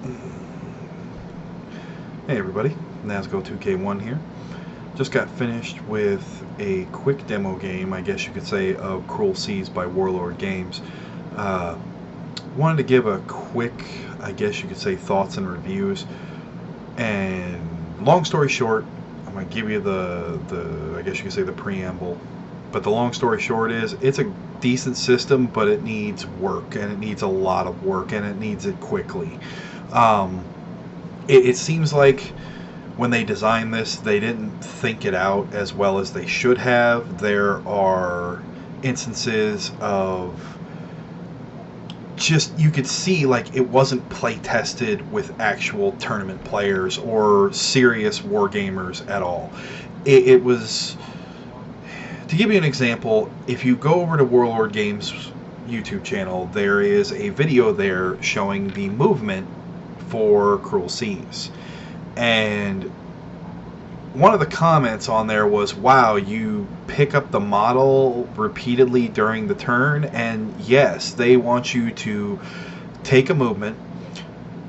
Hey everybody, Nazgo2K1 here. Just got finished with a quick demo game, I guess you could say, of Cruel Seas by Warlord Games. Wanted to give a quick, I guess you could say, thoughts and reviews. And long story short, I'm going to give you I guess you could say, the preamble. But the long story short is, it's a decent system, but it needs work, and it needs a lot of work, and it needs it quickly. It seems like when they designed this, they didn't think it out as well as they should have. There are instances of just, you could see like it wasn't play tested with actual tournament players or serious wargamers at all. It was, to give you an example, if you go over to Warlord Games YouTube channel, there is a video there showing the movement for Cruel Seas, and one of the comments on there was, wow, you pick up the model repeatedly during the turn. And yes, they want you to take a movement,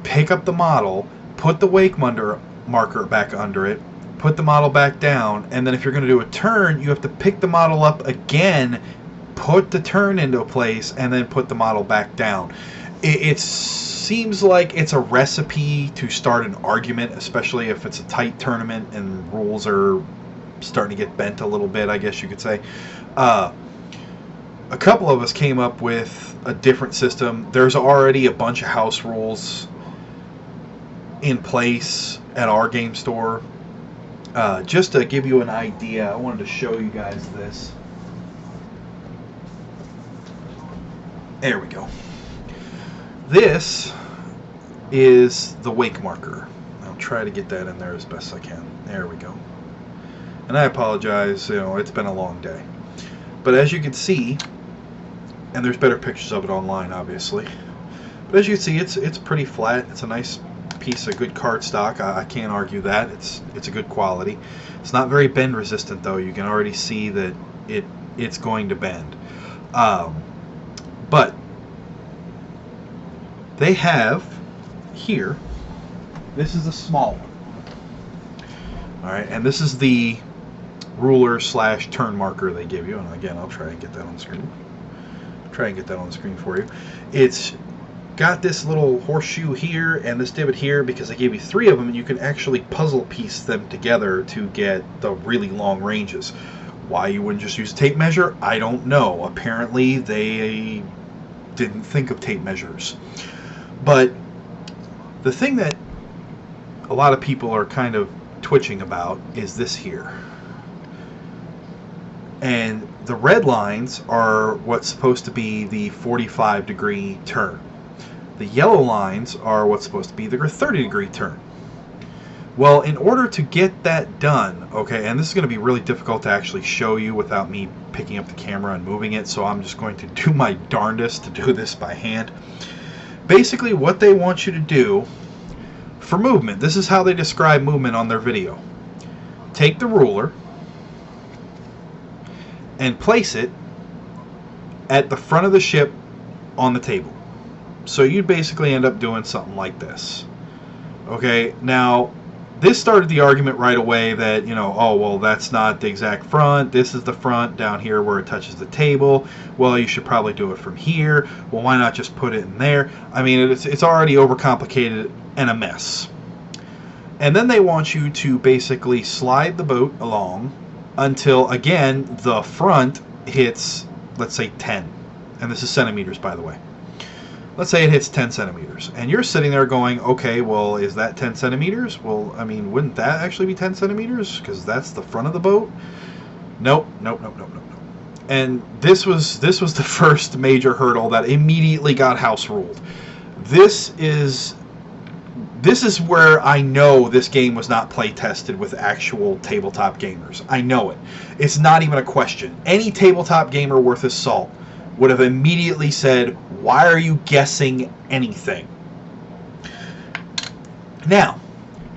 pick up the model, put the wake marker back under it, put the model back down, and then if you're going to do a turn, you have to pick the model up again, put the turn into place, and then put the model back down. It seems like it's a recipe to start an argument, especially if it's a tight tournament and rules are starting to get bent a little bit, I guess you could say. A couple of us came up with a different system. There's already a bunch of house rules in place at our game store. Just to give you an idea, I wanted to show you guys this. There we go. This is the wake marker. I'll try to get that in there as best I can. There we go. And I apologize, it's been a long day. But as you can see, and there's better pictures of it online, obviously. But as you can see, it's pretty flat. It's a nice piece of good cardstock. I can't argue that. It's a good quality. It's not very bend resistant, though. You can already see that it's going to bend. But they have here, this is a small one. Alright, and this is the ruler / turn marker they give you. And again, I'll try and get that on the screen. For you. It's got this little horseshoe here and this divot here because they gave you 3 of them, and you can actually puzzle piece them together to get the really long ranges. Why you wouldn't just use a tape measure, I don't know. Apparently they didn't think of tape measures. But the thing that a lot of people are kind of twitching about is this here. And the red lines are what's supposed to be the 45-degree turn. The yellow lines are what's supposed to be the 30-degree turn. Well, in order to get that done, okay, and this is going to be really difficult to actually show you without me picking up the camera and moving it, so I'm just going to do my darndest to do this by hand. Basically, what they want you to do for movement, this is how they describe movement on their video. Take the ruler and place it at the front of the ship on the table. So you'd basically end up doing something like this. Okay, now this started the argument right away that, oh, well, that's not the exact front. This is the front down here where it touches the table. Well, you should probably do it from here. Well, why not just put it in there? I mean, it's already overcomplicated and a mess. And then they want you to basically slide the boat along until, again, the front hits, let's say, 10. And this is centimeters, by the way. Let's say it hits 10 centimeters, and you're sitting there going, okay, well, is that 10 centimeters? Well, I mean, wouldn't that actually be 10 centimeters? Because that's the front of the boat? Nope. And this was the first major hurdle that immediately got house ruled. This is where I know this game was not play tested with actual tabletop gamers. I know it. It's not even a question. Any tabletop gamer worth his salt would have immediately said, why are you guessing anything? Now,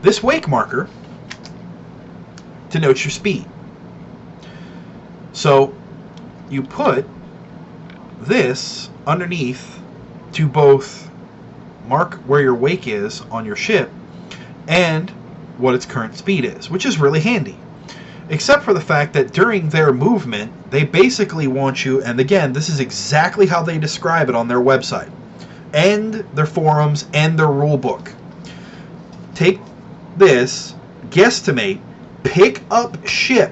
this wake marker denotes your speed. So you put this underneath to both mark where your wake is on your ship and what its current speed is, which is really handy. Except for the fact that during their movement, they basically want you, and again, this is exactly how they describe it on their website, and their forums, and their rulebook. Take this, guesstimate, pick up ship,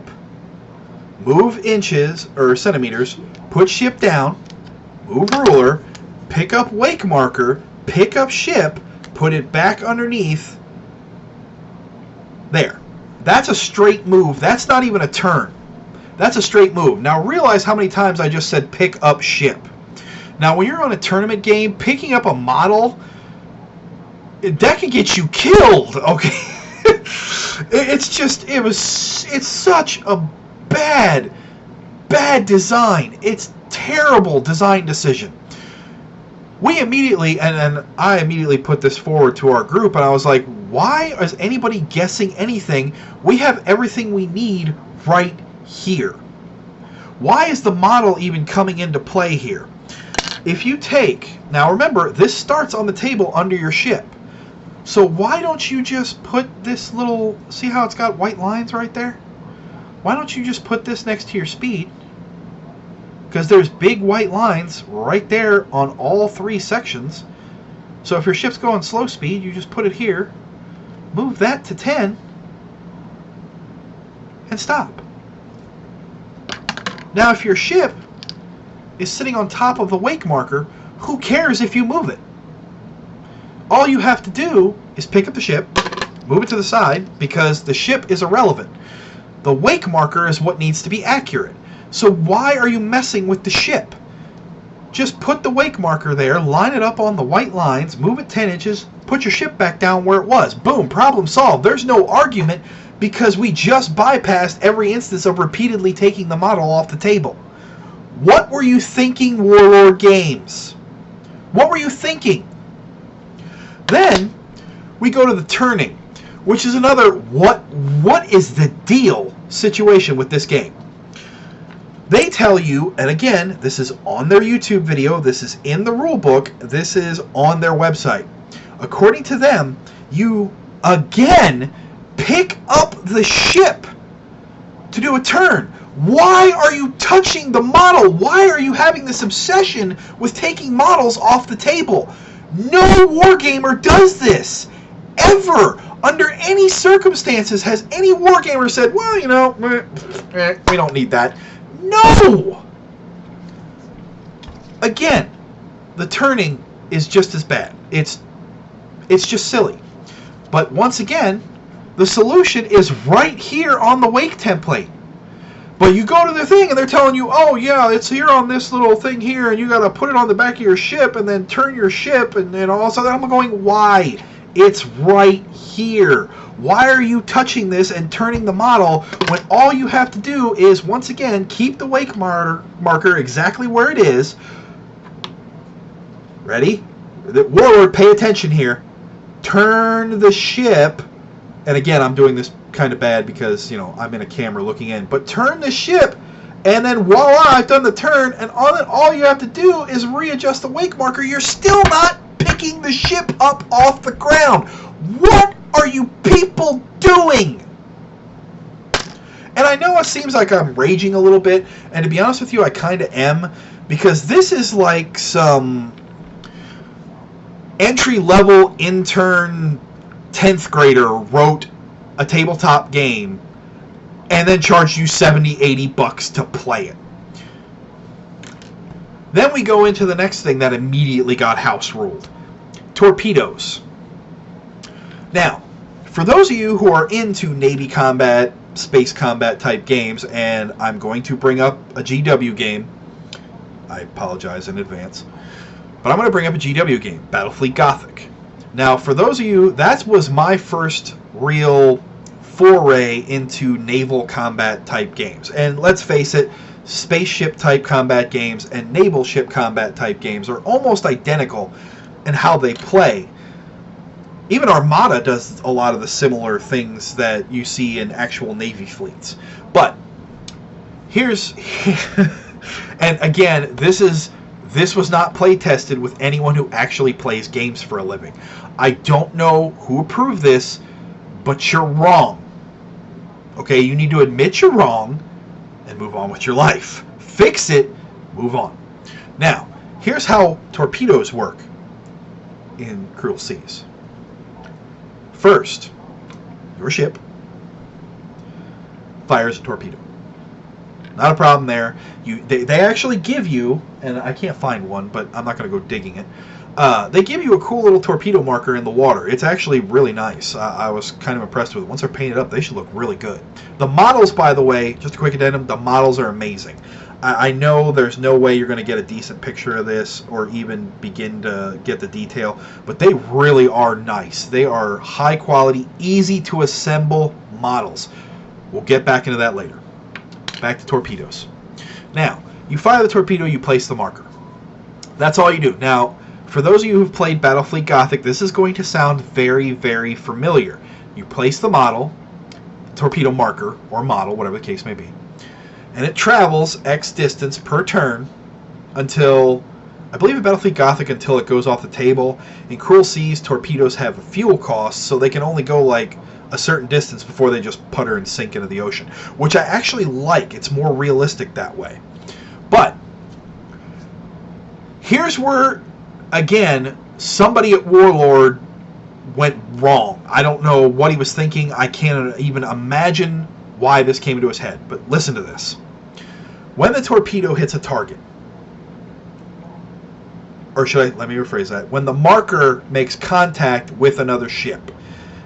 move inches or centimeters, put ship down, move ruler, pick up wake marker, pick up ship, put it back underneath. There. That's a straight move. That's not even a turn. That's a straight move. Now realize how many times I just said pick up ship. Now when you're on a tournament game, picking up a model, that could get you killed, okay? It's such a bad design. It's terrible design decision. We immediately, and I immediately put this forward to our group, and I was like, why is anybody guessing anything? We have everything we need right here. Why is the model even coming into play here? If you take, now remember, this starts on the table under your ship. So why don't you just put this little, see how it's got white lines right there? Why don't you just put this next to your speed? Because there's big white lines right there on all three sections. So if your ship's going slow speed, you just put it here, move that to 10, and stop. Now if your ship is sitting on top of the wake marker, who cares if you move it? All you have to do is pick up the ship, move it to the side, because the ship is irrelevant. The wake marker is what needs to be accurate. So why are you messing with the ship? Just put the wake marker there, line it up on the white lines, move it 10 inches, put your ship back down where it was. Boom, problem solved. There's no argument because we just bypassed every instance of repeatedly taking the model off the table. What were you thinking, Warlord Games? What were you thinking? Then we go to the turning, which is another what is the deal situation with this game. They tell you, and again, this is on their YouTube video, this is in the rulebook, this is on their website. According to them, you, again, pick up the ship to do a turn. Why are you touching the model? Why are you having this obsession with taking models off the table? No wargamer does this, ever. Under any circumstances has any wargamer said, well, you know, we don't need that. No! Again, the turning is just as bad. It's just silly. But once again, the solution is right here on the wake template. But you go to the thing and they're telling you, oh yeah, it's here on this little thing here, and you got to put it on the back of your ship and then turn your ship, and then all of a sudden I'm going, why? It's right here. Why are you touching this and turning the model when all you have to do is, once again, keep the wake marker exactly where it is. Ready? Warlord, pay attention here. Turn the ship, and again, I'm doing this kind of bad because, you know, I'm in a camera looking in, but turn the ship, and then voila, I've done the turn, and all you have to do is readjust the wake marker. You're still not picking the ship up off the ground. What are you people doing? And I know it seems like I'm raging a little bit, and to be honest with you, I kind of am, because this is like some entry-level intern 10th grader wrote a tabletop game and then charged you $70-80 to play it. Then we go into the next thing that immediately got house ruled. Torpedoes. Now, for those of you who are into Navy combat, space combat type games, and I'm going to bring up a GW game, I apologize in advance, but I'm going to bring up a GW game, Battlefleet Gothic. Now, for those of you, that was my first real foray into naval combat type games. And let's face it, spaceship type combat games and naval ship combat type games are almost identical in how they play. Even Armada does a lot of the similar things that you see in actual Navy fleets. But here's, and again, this is This was not play tested with anyone who actually plays games for a living. I don't know who approved this, but you're wrong. Okay, you need to admit you're wrong and move on with your life. Fix it, move on. Now, here's how torpedoes work in Cruel Seas. First, your ship fires a torpedo. Not a problem there. They actually give you, and I can't find one, but I'm not going to go digging it. They give you a cool little torpedo marker in the water. It's actually really nice. I was kind of impressed with it. Once they're painted up, they should look really good. The models, by the way, just a quick addendum, the models are amazing. I know there's no way you're going to get a decent picture of this or even begin to get the detail, but they really are nice. They are high quality, easy to assemble models. We'll get back into that later. Back to torpedoes. Now, you fire the torpedo, you place the marker. That's all you do. Now, for those of you who've played Battlefleet Gothic, this is going to sound very, very familiar. You place the model, torpedo marker, or model, whatever the case may be, and it travels X distance per turn until, I believe in Battlefleet Gothic, until it goes off the table. In Cruel Seas, torpedoes have a fuel cost, so they can only go like a certain distance before they just putter and sink into the ocean, which I actually like. It's more realistic that way. But here's where, again, somebody at Warlord went wrong. I don't know what he was thinking. I can't even imagine why this came into his head. But listen to this. When the torpedo hits a target, or let me rephrase that. When the marker makes contact with another ship,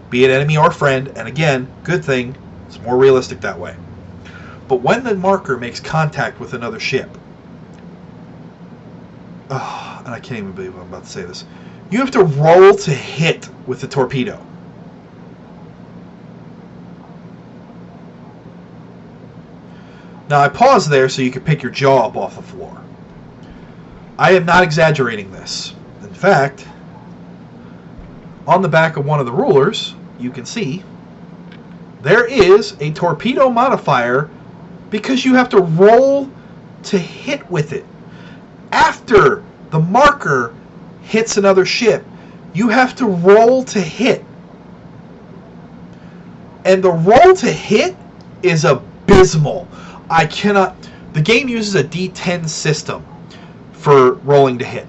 be it enemy or friend, and again, good thing, it's more realistic that way. But when the marker makes contact with another ship, and I can't even believe I'm about to say this, you have to roll to hit with the torpedo. Now I paused there so you could pick your jaw up off the floor. I am not exaggerating this. In fact, on the back of one of the rulers, you can see there is a torpedo modifier because you have to roll to hit with it. After the marker hits another ship, you have to roll to hit. And the roll to hit is abysmal. The game uses a D10 system for rolling to hit,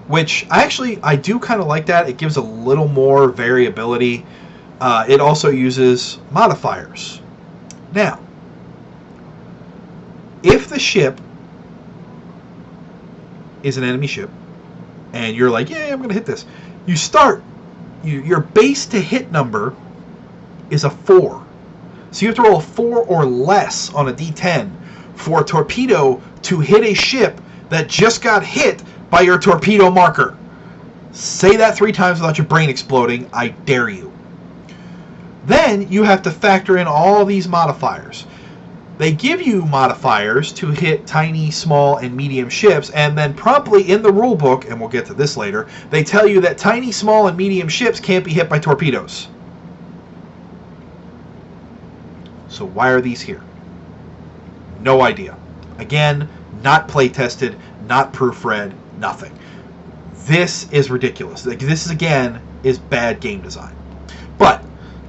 which I do kind of like that. It gives a little more variability. It also uses modifiers. Now, if the ship is an enemy ship, and you're like, yeah, I'm going to hit this, your base to hit number is a 4. So you have to roll a 4 or less on a D10 for a torpedo to hit a ship that just got hit by your torpedo marker. Say that 3 times without your brain exploding. I dare you. Then you have to factor in all these modifiers. They give you modifiers to hit tiny, small, and medium ships, and then promptly in the rulebook, and we'll get to this later, they tell you that tiny, small, and medium ships can't be hit by torpedoes. So why are these here? No idea. Again, not play tested, not proofread, nothing. This is ridiculous. This is, again, is bad game design. But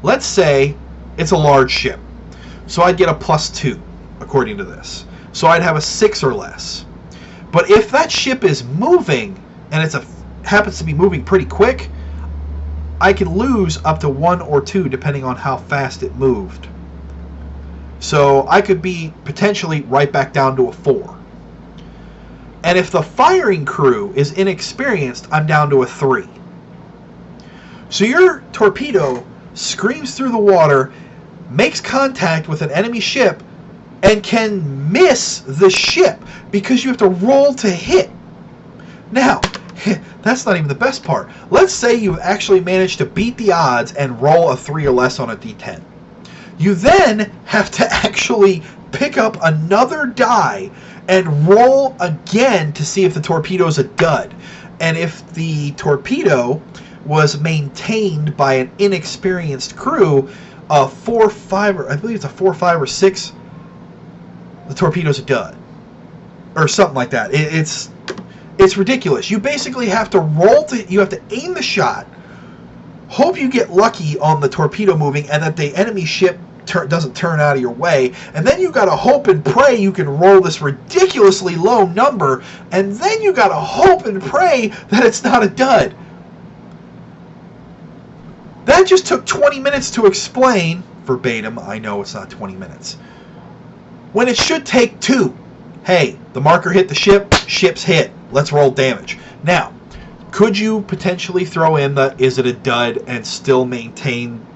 let's say it's a large ship. So I'd get a +2, according to this. So I'd have a 6 or less. But if that ship is moving, and happens to be moving pretty quick, I can lose up to 1 or 2, depending on how fast it moved. So I could be potentially right back down to a 4. And if the firing crew is inexperienced, I'm down to a 3. So your torpedo screams through the water, makes contact with an enemy ship, and can miss the ship because you have to roll to hit. Now, that's not even the best part. Let's say you've actually managed to beat the odds and roll a 3 or less on a D10. You then have to actually pick up another die and roll again to see if the torpedo's a dud. And if the torpedo was maintained by an inexperienced crew, a 4, 5, or I believe it's a 4, 5, or 6, the torpedo's a dud, or something like that. It's ridiculous. You basically have to you have to aim the shot, hope you get lucky on the torpedo moving and that the enemy ship doesn't turn out of your way, and then you got to hope and pray you can roll this ridiculously low number, and then you got to hope and pray that it's not a dud. That just took 20 minutes to explain, verbatim. I know it's not 20 minutes. When it should take 2. Hey, the marker hit the ship, ship's hit. Let's roll damage. Now, could you potentially throw in the is it a dud and still maintain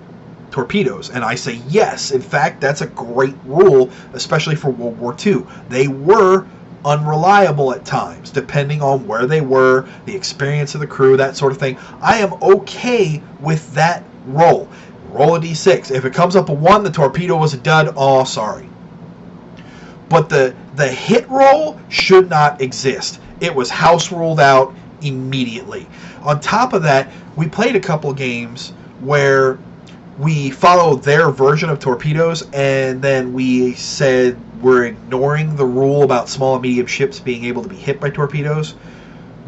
torpedoes? And I say yes. In fact, that's a great rule, especially for World War II. They were unreliable at times, depending on where they were, the experience of the crew, that sort of thing. I am okay with that roll. Roll a d6. If it comes up a 1, the torpedo was a dud. Oh, sorry. But the hit roll should not exist. It was house ruled out immediately. On top of that, we played a couple games where we followed their version of torpedoes, and then we said we're ignoring the rule about small and medium ships being able to be hit by torpedoes.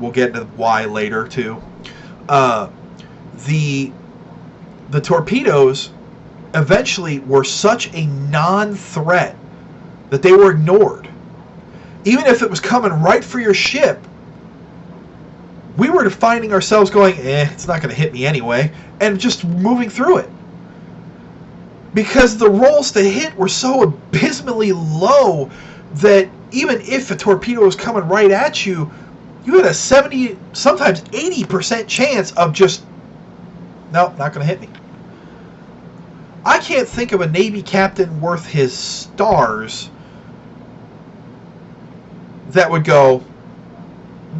We'll get into why later, too. The torpedoes eventually were such a non-threat that they were ignored. Even if it was coming right for your ship, we were finding ourselves going, it's not going to hit me anyway, and just moving through it. Because the rolls to hit were so abysmally low that even if a torpedo was coming right at you, you had a 70, sometimes 80% chance of just, nope, not going to hit me. I can't think of a Navy captain worth his stars that would go,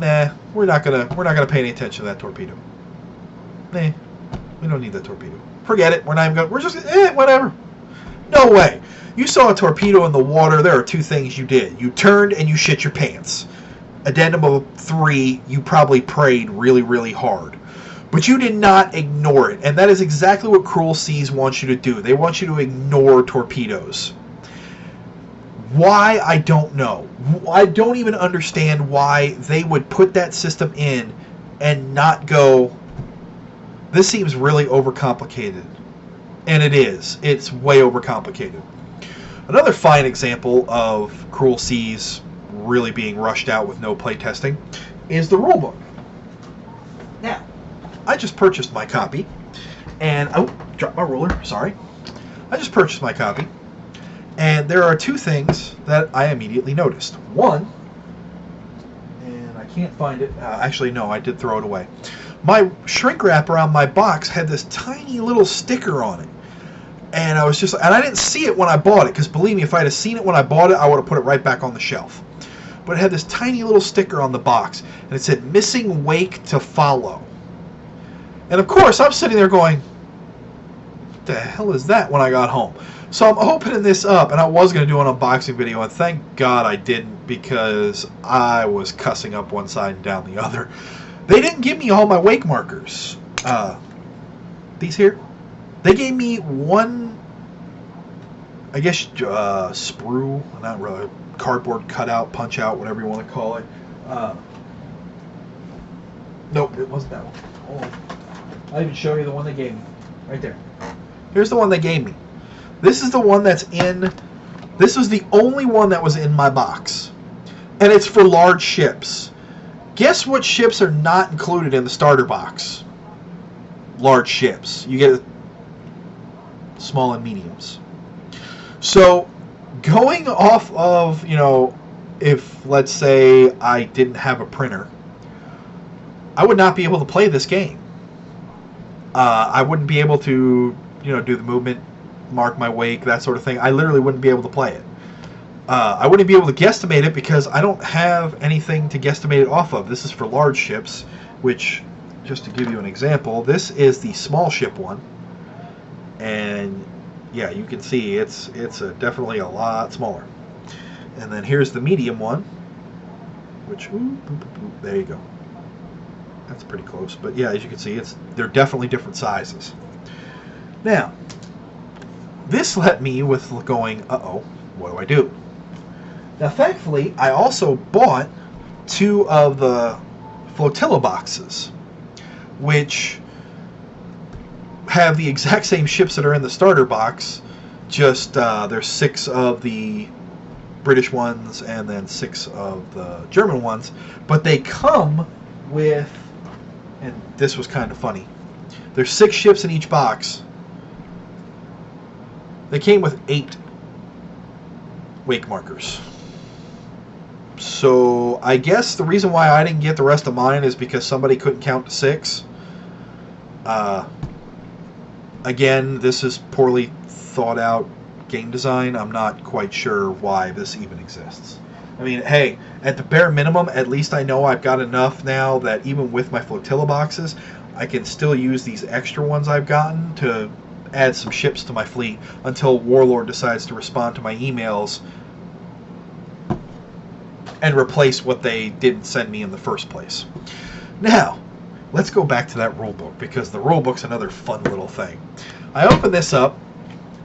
nah, we're not gonna pay any attention to that torpedo. Nah, we don't need that torpedo. Forget it. We're not even gonna. We're just whatever. No way. You saw a torpedo in the water. There are 2 things you did. You turned and you shit your pants. Addendum of 3. You probably prayed really, really hard. But you did not ignore it, and that is exactly what Cruel Seas wants you to do. They want you to ignore torpedoes. Why, I don't know. I don't even understand why they would put that system in and not go, this seems really overcomplicated. And it is. It's way overcomplicated. Another fine example of Cruel Seas really being rushed out with no playtesting is the Rulebook. Now, I just purchased my copy, and, oh, dropped my ruler, sorry. I just purchased my copy. And there are 2 things that I immediately noticed. One, and I can't find it. Actually, no, I did throw it away. My shrink wrap around my box had this tiny little sticker on it. And I was just, and I didn't see it when I bought it, because believe me, if I had seen it when I bought it, I would have put it right back on the shelf. But it had this tiny little sticker on the box, and it said, missing wake to follow. And of course, I'm sitting there going, what the hell is that when I got home? So I'm opening this up, and I was going to do an unboxing video, and thank God I didn't, because I was cussing up one side and down the other. They didn't give me all my wake markers. These here. They gave me one, I guess, sprue, not really, cardboard cutout, punch out, whatever you want to call it. Nope, it wasn't that one. Oh, I'll even show you the one they gave me. Right there. Here's the one they gave me. This is the one that's in, this was the only one that was in my box. And it's for large ships. Guess what ships are not included in the starter box? Large ships. You get small and mediums. So, going off of, you know, if, let's say, I didn't have a printer, I would not be able to play this game. I wouldn't be able to, you know, do the movement, mark my wake, that sort of thing. I literally wouldn't be able to play it. I wouldn't be able to guesstimate it because I don't have anything to guesstimate it off of. This is for large ships, which, just to give you an example, this is the small ship one. And yeah, you can see it's definitely a lot smaller. And then here's the medium one, which, there you go. That's pretty close. But yeah, as you can see, they're definitely different sizes. Now, this left me with going, uh-oh, what do I do? Now, thankfully, I also bought 2 of the flotilla boxes, which have the exact same ships that are in the starter box, just there's 6 of the British ones and then 6 of the German ones, but they come with, and this was kind of funny, there's 6 ships in each box. They came with 8 wake markers. So I guess the reason why I didn't get the rest of mine is because somebody couldn't count to 6. Again, this is poorly thought out game design. I'm not quite sure why this even exists. I mean, hey, at the bare minimum, at least I know I've got enough now that even with my flotilla boxes, I can still use these extra ones I've gotten to add some ships to my fleet until Warlord decides to respond to my emails and replace what they didn't send me in the first place. Now, let's go back to that rulebook, because the rulebook's another fun little thing. I open this up,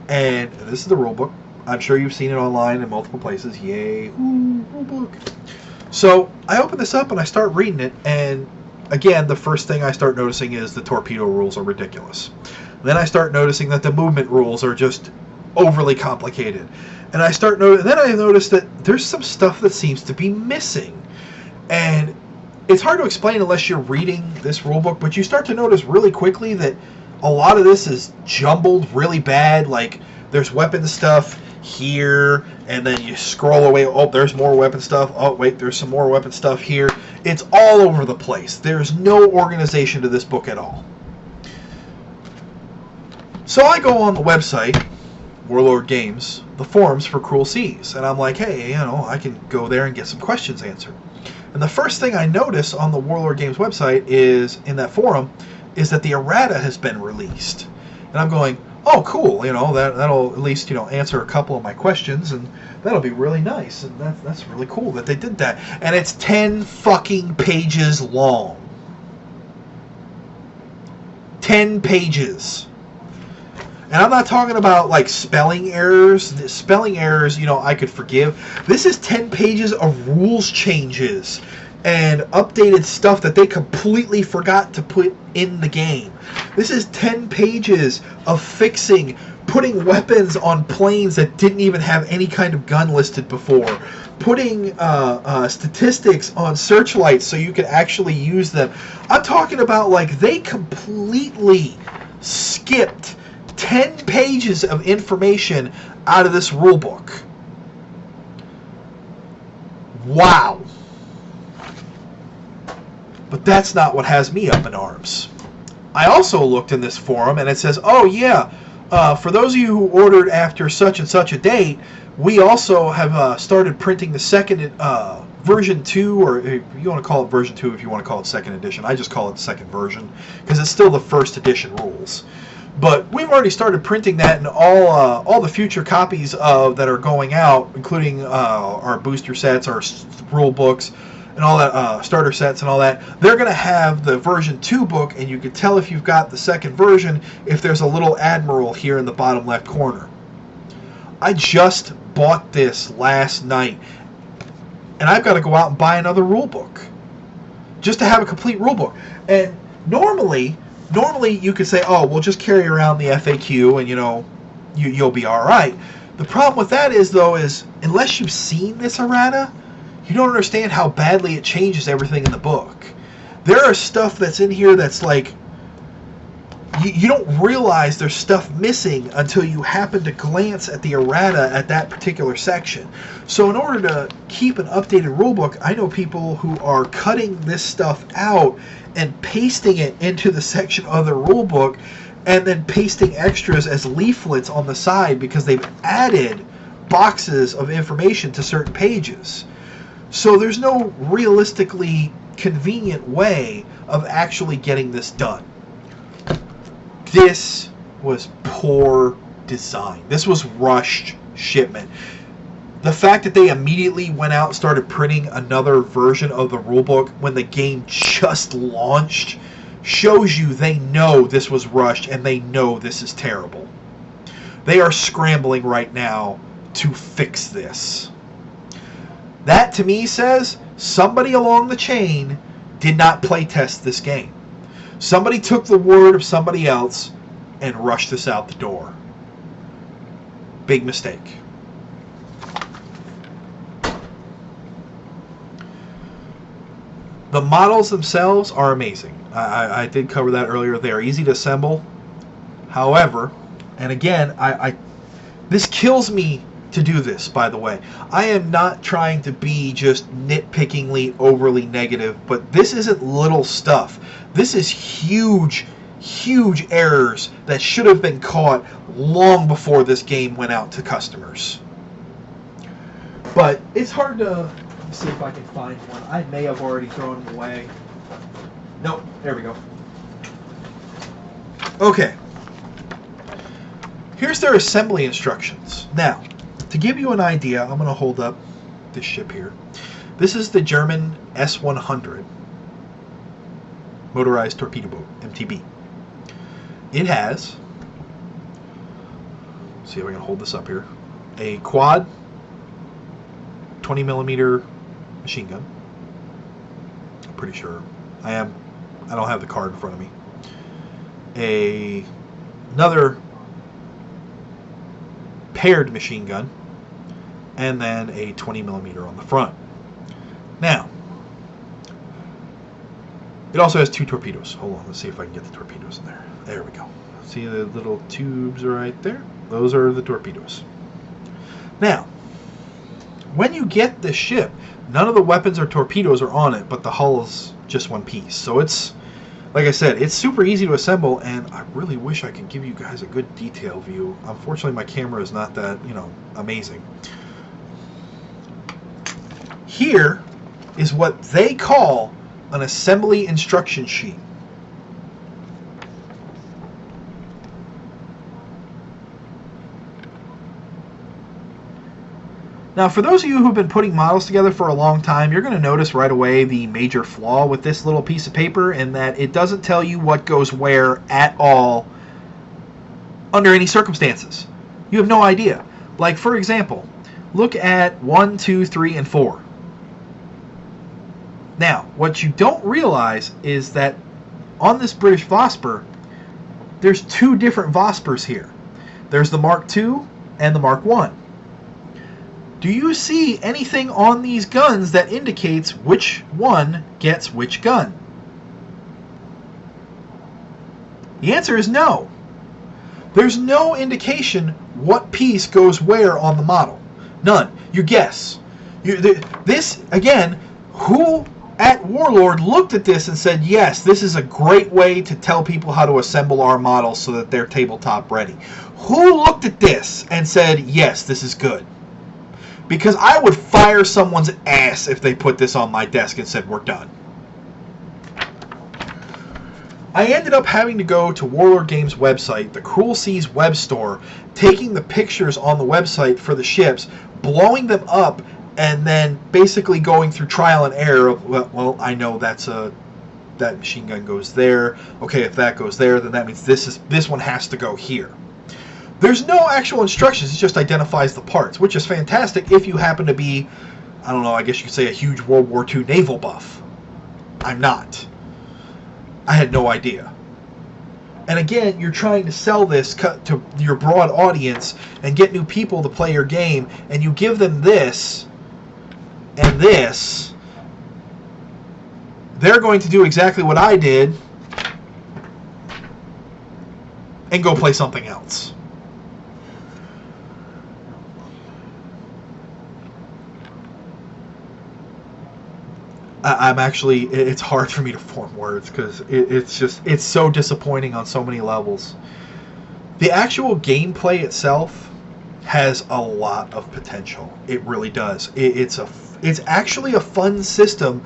and this is the rulebook. I'm sure you've seen it online in multiple places. Yay, ooh, rulebook. So I open this up and I start reading it, and again, the first thing I start noticing is the torpedo rules are ridiculous. Then I start noticing that the movement rules are just overly complicated. And then I noticed that there's some stuff that seems to be missing. And it's hard to explain unless you're reading this rulebook, but you start to notice really quickly that a lot of this is jumbled really bad. Like, there's weapon stuff here, and then you scroll away. Oh, there's more weapon stuff. Oh, wait, there's some more weapon stuff here. It's all over the place. There's no organization to this book at all. So I go on the website, Warlord Games, the forums for Cruel Seas, and I'm like, hey, I can go there and get some questions answered. And the first thing I notice on the Warlord Games website is, in that forum, is that the errata has been released. And I'm going, oh, cool, that'll at least, answer a couple of my questions, and that'll be really nice, and that's really cool that they did that. And it's 10 fucking pages long. 10 pages. And I'm not talking about, like, spelling errors. The spelling errors, I could forgive. This is 10 pages of rules changes and updated stuff that they completely forgot to put in the game. This is 10 pages of fixing, putting weapons on planes that didn't even have any kind of gun listed before, putting statistics on searchlights so you can actually use them. I'm talking about, like, they completely skipped 10 pages of information out of this rulebook. Wow. But that's not what has me up in arms. I also looked in this forum, and it says, oh yeah, for those of you who ordered after such and such a date, we also have started printing the second version 2, or if you want to call it version 2, if you want to call it second edition. I just call it second version, because it's still the first edition rules. But we've already started printing that, and all the future copies that are going out, including our booster sets, our rule books, and all that, starter sets and all that, they're going to have the version 2 book, and you can tell if you've got the second version if there's a little admiral here in the bottom left corner. I just bought this last night, and I've got to go out and buy another rule book just to have a complete rule book. And normally you could say, oh, we'll just carry around the FAQ and, you'll be all right. The problem with that is, unless you've seen this errata, you don't understand how badly it changes everything in the book. There are stuff that's in here that's like, you don't realize there's stuff missing until you happen to glance at the errata at that particular section. So in order to keep an updated rulebook, I know people who are cutting this stuff out and pasting it into the section of the rulebook, and then pasting extras as leaflets on the side because they've added boxes of information to certain pages. So there's no realistically convenient way of actually getting this done. This was poor design. This was rushed shipment. The fact that they immediately went out and started printing another version of the rulebook when the game just launched shows you they know this was rushed and they know this is terrible. They are scrambling right now to fix this. That to me says somebody along the chain did not play test this game. Somebody took the word of somebody else and rushed this out the door. Big mistake. The models themselves are amazing. I did cover that earlier. They are easy to assemble. However, and again, this kills me to do this, by the way. I am not trying to be just nitpickingly overly negative, but this isn't little stuff. This is huge, huge errors that should have been caught long before this game went out to customers. But it's hard to... Let's see if I can find one. I may have already thrown them away. Nope, there we go. Okay. Here's their assembly instructions. Now, to give you an idea, I'm going to hold up this ship here. This is the German S-100 motorized torpedo boat, MTB. It has, let's see if I can hold this up here, a quad 20mm machine gun. I'm pretty sure. I don't have the card in front of me. Another paired machine gun, and then a 20mm on the front. Now, it also has 2 torpedoes. Hold on, let's see if I can get the torpedoes in there. There we go. See the little tubes right there? Those are the torpedoes. Now, when you get this ship, none of the weapons or torpedoes are on it, but the hull is just one piece. So it's, like I said, it's super easy to assemble, and I really wish I could give you guys a good detail view. Unfortunately, my camera is not that, amazing. Here is what they call an assembly instruction sheet. Now, for those of you who've been putting models together for a long time, you're going to notice right away the major flaw with this little piece of paper, in that it doesn't tell you what goes where at all under any circumstances. You have no idea. Like, for example, look at 1, 2, 3, and 4. Now, what you don't realize is that on this British Vosper, there's 2 different Vospers here. There's the Mark II and the Mark I. Do you see anything on these guns that indicates which one gets which gun? The answer is no. There's no indication what piece goes where on the model. None. You guess. This, again, who at Warlord looked at this and said, yes, this is a great way to tell people how to assemble our models so that they're tabletop ready? Who looked at this and said, yes, this is good? Because I would fire someone's ass if they put this on my desk and said, we're done. I ended up having to go to Warlord Games' website, the Cruel Seas web store, taking the pictures on the website for the ships, blowing them up, and then basically going through trial and error of, well, I know that machine gun goes there. Okay, if that goes there, then that means this one has to go here. There's no actual instructions. It just identifies the parts, which is fantastic if you happen to be, I don't know, I guess you could say a huge World War II naval buff. I'm not. I had no idea. And again, you're trying to sell this to your broad audience and get new people to play your game, and you give them this and this. They're going to do exactly what I did and go play something else. I'm actually, it's hard for me to form words because it's so disappointing on so many levels. The actual gameplay itself has a lot of potential. It really does. It's actually a fun system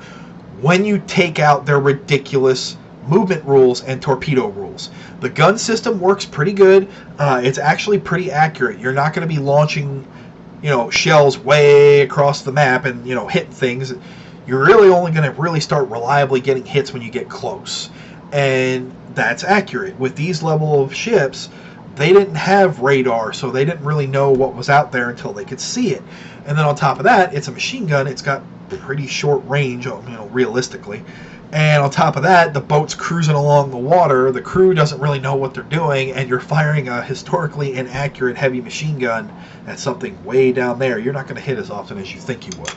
when you take out their ridiculous movement rules and torpedo rules. The gun system works pretty good. It's actually pretty accurate. You're not going to be launching, shells way across the map and, hit things. You're really only going to really start reliably getting hits when you get close. And that's accurate. With these level of ships, they didn't have radar, so they didn't really know what was out there until they could see it. And then on top of that, it's a machine gun. It's got pretty short range, realistically. And on top of that, the boat's cruising along the water, the crew doesn't really know what they're doing, and you're firing a historically inaccurate heavy machine gun at something way down there. You're not going to hit as often as you think you would.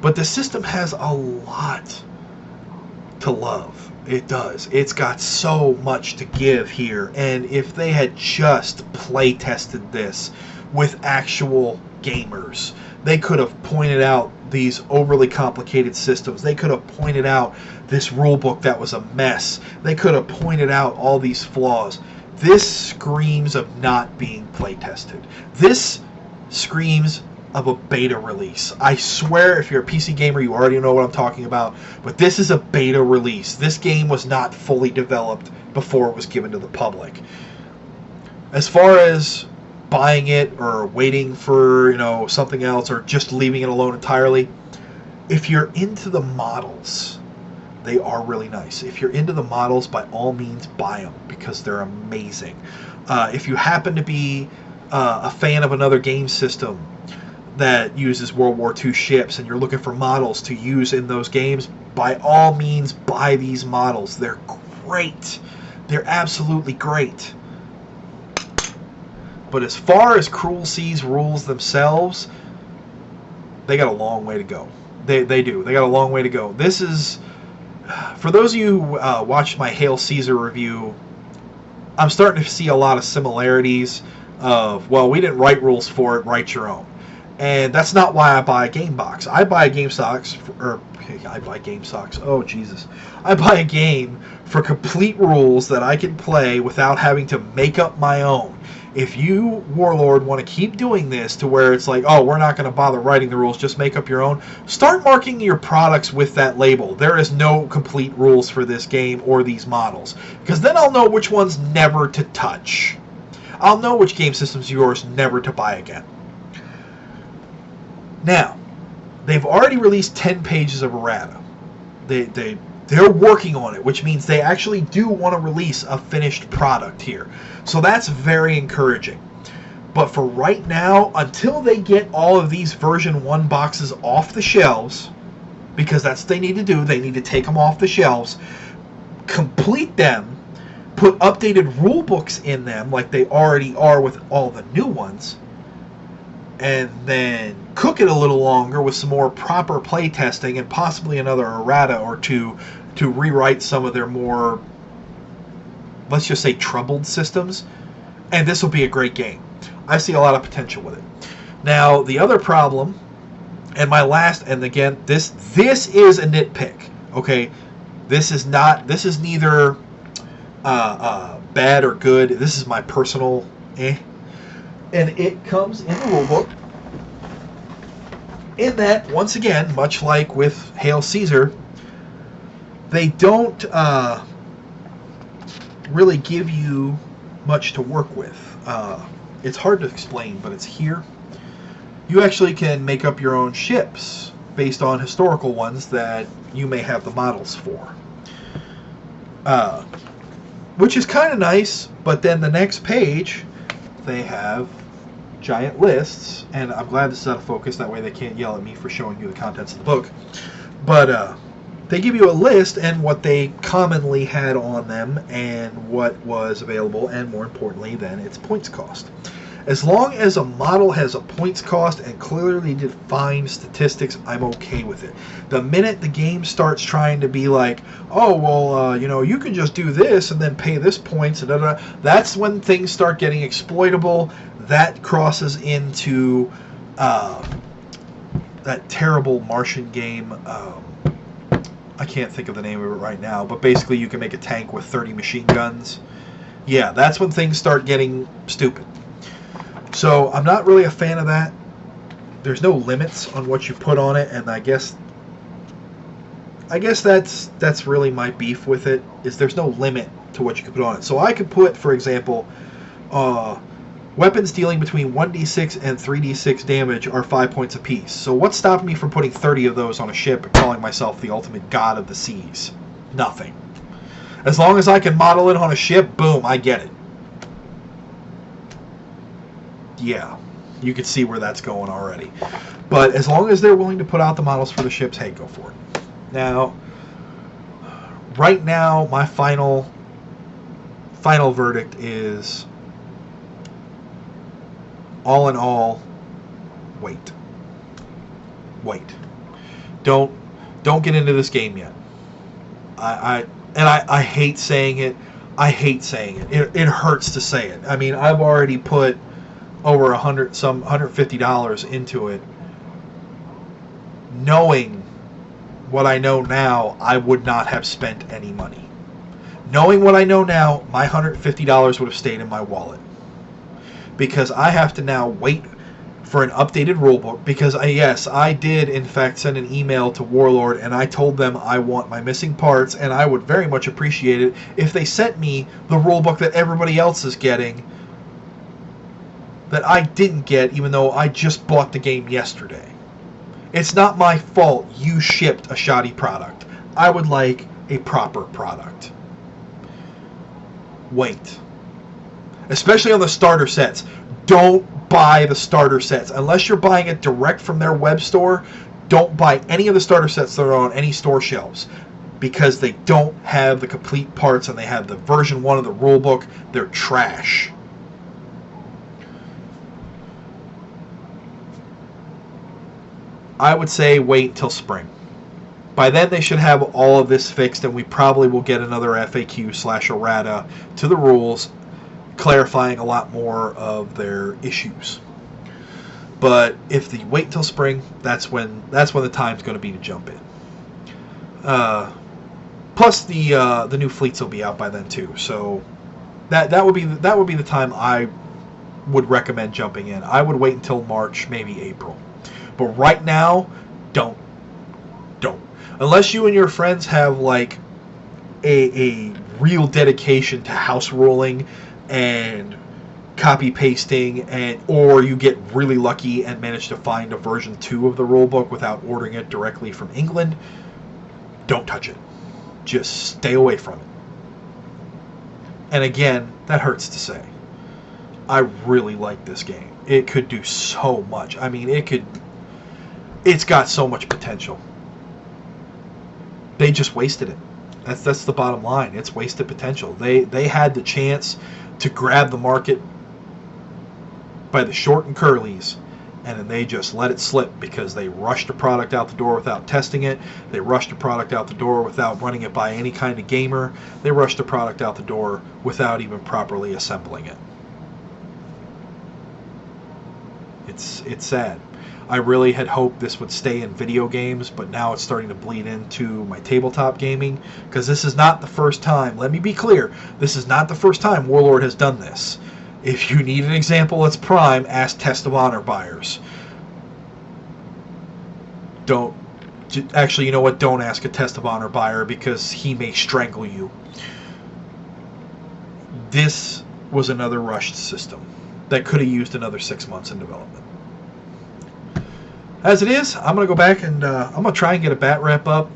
But the system has a lot to love. It does. It's got so much to give here, and if they had just play tested this with actual gamers, they could have pointed out these overly complicated systems. They could have pointed out this rulebook that was a mess. They could have pointed out all these flaws. This screams of not being play tested. This screams of a beta release. I swear, if you're a PC gamer, you already know what I'm talking about, but this is a beta release. This game was not fully developed before it was given to the public. As far as buying it or waiting for, you know, something else, or just leaving it alone entirely, if you're into the models, they are really nice. If you're into the models, by all means buy them, because they're amazing. If you happen to be a fan of another game system that uses World War II ships and you're looking for models to use in those games, by all means buy these models. They're great. They're absolutely great. But as far as Cruel Seas rules themselves, they got a long way to go. They do. They got a long way to go. This is, for those of you who watched my Hail Caesar review, I'm starting to see a lot of similarities of, well, we didn't write rules for it, write your own. And that's not why I buy a game box. I buy a game box, oh Jesus. I buy a game for complete rules that I can play without having to make up my own. If you, Warlord, want to keep doing this to where it's like, oh, we're not going to bother writing the rules, just make up your own, start marking your products with that label. There is no complete rules for this game or these models. Because then I'll know which ones never to touch. I'll know which game system's yours never to buy again. Now, they've already released 10 pages of errata. They're working on it, which means they actually do want to release a finished product here. So that's very encouraging. But for right now, until they get all of these version 1 boxes off the shelves, because that's what they need to do, they need to take them off the shelves, complete them, put updated rule books in them like they already are with all the new ones, and then cook it a little longer with some more proper play testing and possibly another errata or two to rewrite some of their more, let's just say, troubled systems, and this will be a great game. I see a lot of potential with it. Now, the other problem, and my last, and again, this is a nitpick, okay? This is neither bad or good. This is my personal and it comes in the rulebook. In that, once again, much like with Hail Caesar, they don't really give you much to work with. It's hard to explain, but it's here. You actually can make up your own ships based on historical ones that you may have the models for. Which is kind of nice, but then the next page, they have giant lists, and I'm glad this is out of focus, that way they can't yell at me for showing you the contents of the book. But they give you a list and what they commonly had on them and what was available, and more importantly then its points cost. As long as a model has a points cost and clearly defined statistics, I'm okay with it. The minute the game starts trying to be like, oh, well, you know, you can just do this and then pay this points, and that's when things start getting exploitable. That crosses into that terrible Martian game. I can't think of the name of it right now, but basically you can make a tank with 30 machine guns. Yeah, that's when things start getting stupid. So I'm not really a fan of that. There's no limits on what you put on it, and I guess that's really my beef with it, is there's no limit to what you can put on it. So I could put, for example, weapons dealing between 1d6 and 3d6 damage are 5 points apiece. So what's stopping me from putting 30 of those on a ship and calling myself the ultimate god of the seas? Nothing. As long as I can model it on a ship, boom, I get it. Yeah, you can see where that's going already. But as long as they're willing to put out the models for the ships, hey, go for it. Now, right now, my final verdict is, all in all, wait. Don't get into this game yet. I hate saying it. It hurts to say it. I mean, I've already put over $150 into it, knowing what I know now. I would not have spent any money. Knowing what I know now, my $150 would have stayed in my wallet, because I have to now wait for an updated rulebook, because I did in fact send an email to Warlord, and I told them I want my missing parts, and I would very much appreciate it if they sent me the rulebook that everybody else is getting that I didn't get, even though I just bought the game yesterday. It's not my fault you shipped a shoddy product. I would like a proper product. Wait. Especially on the starter sets. Don't buy the starter sets. Unless you're buying it direct from their web store, don't buy any of the starter sets that are on any store shelves, because they don't have the complete parts, and they have the version 1 of the rulebook. They're trash. I would say wait till spring. By then they should have all of this fixed, and we probably will get another FAQ/errata to the rules, clarifying a lot more of their issues. But if they wait till spring, that's when the time's going to be to jump in. Plus the new fleets will be out by then too, so that would be the time I would recommend jumping in. I would wait until March, maybe April. But right now, don't. Unless you and your friends have like a real dedication to house ruling and copy pasting, or you get really lucky and manage to find a version 2 of the rulebook without ordering it directly from England, don't touch it. Just stay away from it. And again, that hurts to say. I really like this game. It could do so much. I mean, it's got so much potential. They just wasted it. That's the bottom line. It's wasted potential. They had the chance to grab the market by the short and curlies, and then they just let it slip because they rushed the product out the door without testing it. They rushed the product out the door without running it by any kind of gamer. They rushed the product out the door without even properly assembling it. It's sad. I really had hoped this would stay in video games, but now it's starting to bleed into my tabletop gaming, because this is not the first time. Let me be clear. This is not the first time Warlord has done this. If you need an example that's prime, ask Test of Honor buyers. Actually, you know what? Don't ask a Test of Honor buyer, because he may strangle you. This was another rushed system that could have used another 6 months in development. As it is, I'm going to go back and I'm going to try and get a bat wrap up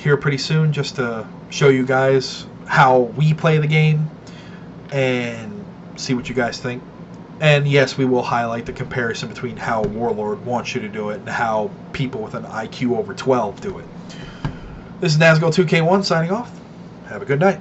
here pretty soon, just to show you guys how we play the game and see what you guys think. And yes, we will highlight the comparison between how Warlord wants you to do it and how people with an IQ over 12 do it. This is Nazgul2K1 signing off. Have a good night.